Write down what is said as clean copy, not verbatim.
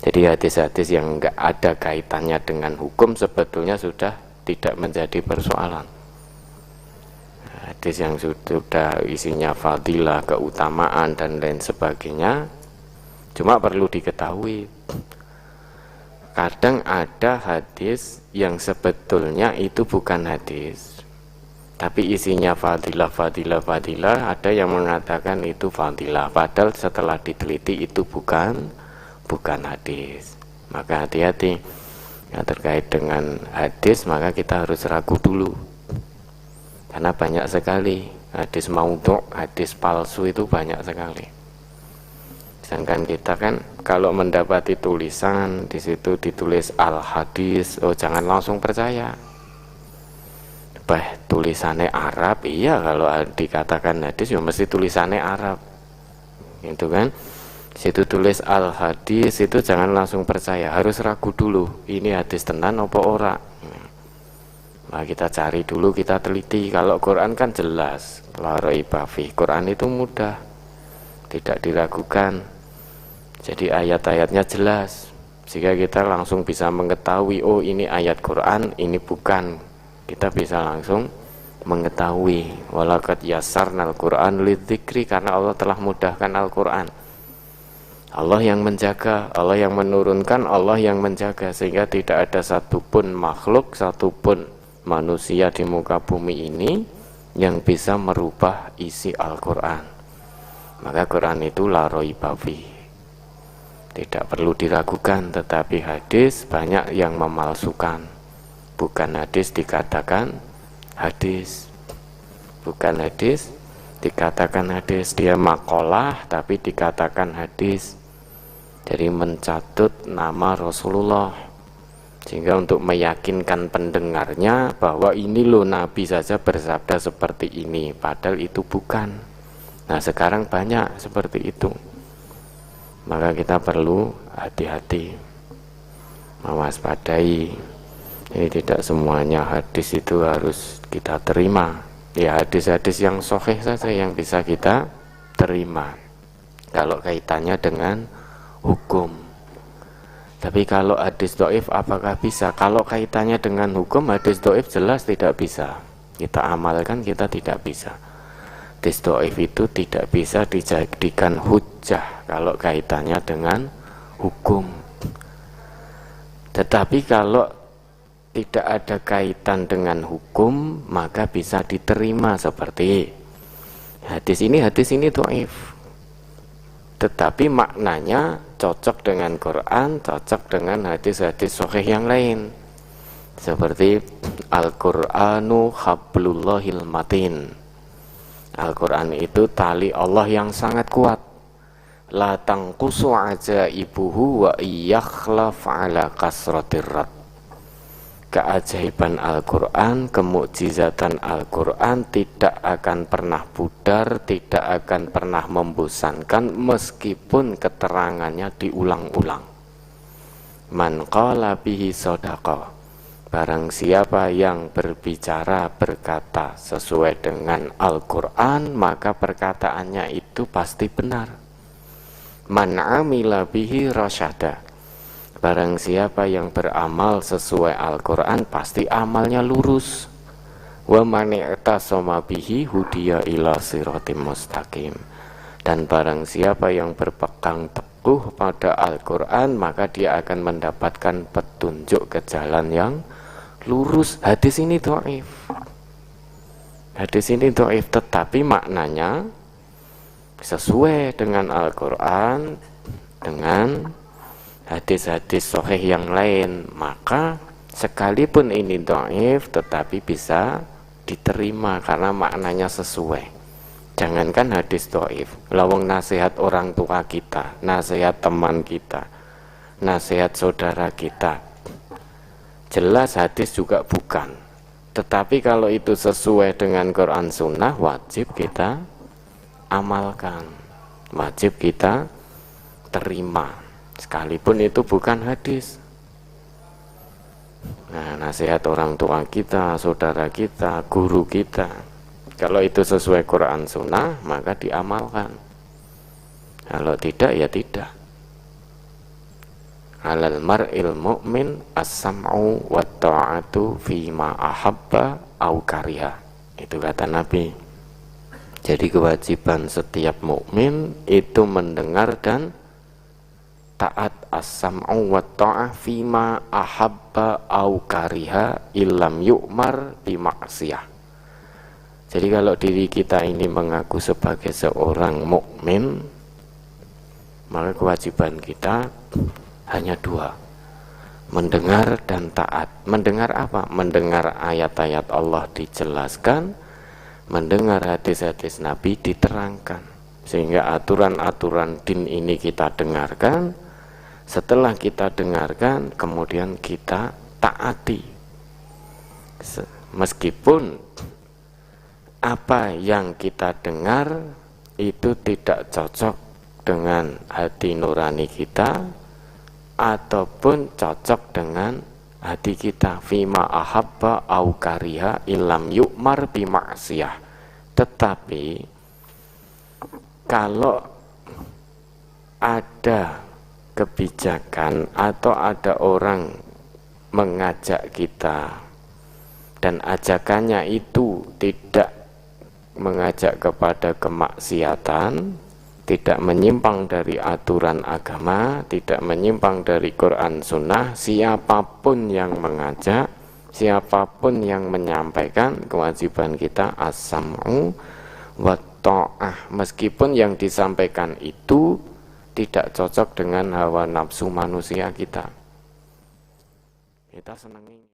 Jadi hadis-hadis yang enggak ada kaitannya dengan hukum sebetulnya sudah tidak menjadi persoalan. Hadis yang sudah isinya fadilah, keutamaan dan lain sebagainya, cuma perlu diketahui kadang ada hadis yang sebetulnya itu bukan hadis, tapi isinya fadilah, fadilah, fadilah. Ada yang mengatakan itu fadilah, padahal setelah diteliti itu bukan hadis. Maka hati-hati yang terkait dengan hadis, maka kita harus ragu dulu, karena banyak sekali hadis maudhu', hadis palsu itu banyak sekali. Sedangkan kita kan kalau mendapati tulisan di situ ditulis al hadis, oh jangan langsung percaya. Tulisannya Arab, iya, kalau dikatakan hadis ya mesti tulisannya Arab, gitu kan. Situ tulis al hadis, itu jangan langsung percaya, harus ragu dulu, ini hadis tenan apa ora. Nah, kita cari dulu, kita teliti. Kalau Quran kan jelas, la raiba fi, Quran itu mudah, tidak diragukan. Jadi ayat-ayatnya jelas, sehingga kita langsung bisa mengetahui, oh ini ayat Quran, ini bukan. Kita bisa langsung mengetahui. Walaqad yassarnal Quran lidzikri, karena Allah telah mudahkan Al-Quran. Allah yang menjaga, Allah yang menurunkan, Allah yang menjaga, sehingga tidak ada satupun makhluk, satupun manusia di muka bumi ini yang bisa merubah isi Al-Quran. Maka Quran itu la raiba fihi, tidak perlu diragukan. Tetapi hadis banyak yang memalsukan, bukan hadis dikatakan hadis, bukan hadis dikatakan hadis, dia makalah tapi dikatakan hadis. Jadi mencatut nama Rasulullah, sehingga untuk meyakinkan pendengarnya bahwa ini loh Nabi saja bersabda seperti ini, padahal itu bukan. Nah sekarang banyak seperti itu. Maka kita perlu hati-hati, mewaspadai. Ini tidak semuanya hadis itu harus kita terima. Ya hadis-hadis yang sahih saja yang bisa kita terima kalau kaitannya dengan hukum. Tapi kalau hadis dhaif apakah bisa? Kalau kaitannya dengan hukum, hadis dhaif jelas tidak bisa kita amalkan, kita tidak bisa. Hadis dhaif itu tidak bisa dijadikan hujjah kalau kaitannya dengan hukum. Tetapi kalau tidak ada kaitan dengan hukum, maka bisa diterima. Seperti hadis ini dhaif, tetapi maknanya cocok dengan Quran, cocok dengan hadis-hadis sahih yang lain. Seperti Al-Qur'anu hablullahil matin, Al-Quran itu tali Allah yang sangat kuat. La tangkusu ajaibuhu wa iyakhlaf ala kasratir rad. Keajaiban Al-Quran, kemukjizatan Al-Quran tidak akan pernah pudar, tidak akan pernah membosankan meskipun keterangannya diulang-ulang. Man qala bihi shadaqa, barang siapa yang berbicara, berkata sesuai dengan Al-Quran, maka perkataannya itu pasti benar. Man amila bihi rasyada, barang siapa yang beramal sesuai Al-Quran pasti amalnya lurus. Wa man i'tasama bihi hudiya ila siratim mustaqim, dan barang siapa yang berpegang teguh pada Al-Quran maka dia akan mendapatkan petunjuk ke jalan yang lurus. Hadis ini dhaif, hadis ini dhaif, tetapi maknanya sesuai dengan Al-Quran, dengan hadis-hadis sahih yang lain. Maka sekalipun ini dhaif tetapi bisa diterima karena maknanya sesuai. Jangankan hadis dhaif, lawang nasihat orang tua kita, nasihat teman kita, nasihat saudara kita, jelas hadis juga bukan. Tetapi kalau itu sesuai dengan Quran Sunnah, wajib kita amalkan, wajib kita terima, sekalipun itu bukan hadis. Nah, nasihat orang tua kita, saudara kita, guru kita, kalau itu sesuai Quran Sunnah maka diamalkan, kalau tidak ya tidak. 'alal mar'il mu'min as-sam'u wa ta'atu fima ahabba au kariha. Itu kata Nabi. Jadi kewajiban setiap mukmin itu mendengar dan taat, as-sam'u wa ta'ah fima ahabba au kariha illam yu'mar bimaksiyah. Jadi kalau diri kita ini mengaku sebagai seorang mukmin, maka kewajiban kita hanya dua, mendengar dan taat. Mendengar apa? Mendengar ayat-ayat Allah dijelaskan, mendengar hadis-hadis Nabi diterangkan, sehingga aturan-aturan din ini kita dengarkan. Setelah kita dengarkan, kemudian kita taati, meskipun apa yang kita dengar itu tidak cocok dengan hati nurani kita ataupun cocok dengan hati kita. Fima ahabba au kariha illam yu'mar bimaksiyah. Tetapi kalau ada kebijakan atau ada orang mengajak kita dan ajakannya itu tidak mengajak kepada kemaksiatan, tidak menyimpang dari aturan agama, tidak menyimpang dari Quran Sunnah, siapapun yang mengajak, siapapun yang menyampaikan, kewajiban kita as-sam'u wa ta'ah, meskipun yang disampaikan itu tidak cocok dengan hawa nafsu manusia kita. Kita senangi